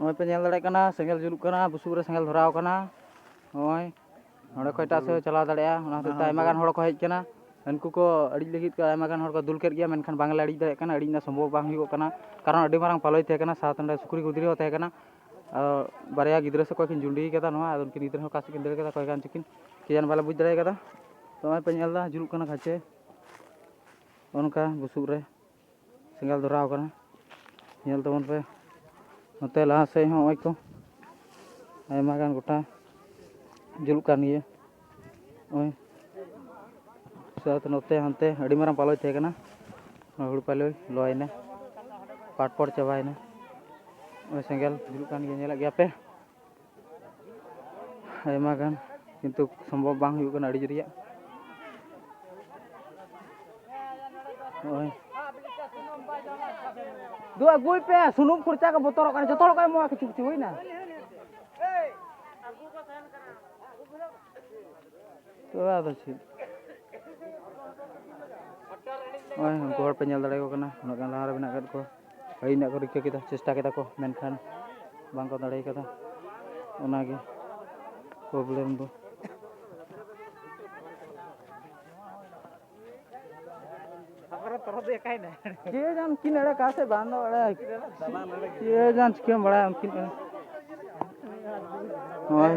नॉय पे नेल दड़े कना सेंगल जुलुक कना बुसुब रे सेंगल धराव कना नॉय नोडे खय टास से चला दड़ेया ओना ते आयमा गान हड़ को हेज कना उनको को अड़ी लगित को आयमा गान हड़ को दुल केट गया मेनखान बांगला अड़ी दड़े कना अड़ी ना संभव बांग हुई कना कारण अड़ी मारंग पालोय थे कना साथ अंडे सुकुरी गुदरी हो थे कना बारया गिद्रा से कोई किन जुंडी कदा नोआ उनकिन गिद्रा हो कासे किन दड़े कदा कोई गान चिकिन कियान बाला बुझ दड़े कदा तो नॉय पे नेल दा जुलुक कना खाचे उनका बुसुब रे सेंगल धराव कना नेल तबन पे नोते लहा से हो ओय को आयमा गान गोटा जुलुक कान गिया ओय साथ नोते हनते अड़ी मारंग पालोय थे कना हुड़ पालोय लॉयना पाट पड़ चाबायना ओय सेंगल जुलुक कान गिया नेला गया पे आयमा गान किंतु संभव बांग हुई कना अड़ी जरिया ओय दो अगुई पे सुनुम खर्चा का बोतल का जतो का मो किछु किछु होई ना तो आदो छी ओय उनको हर पे नेल दड़े को कना उना गान लहार बिना कद को हई ना को रिका केदा चेष्टा केदा को मेनखान बांग को दड़े कदा ओना गे प्रॉब्लम दो ये जान किन अड़ा का से बांधो अड़ा ये जान क्यों बड़ा किन ओय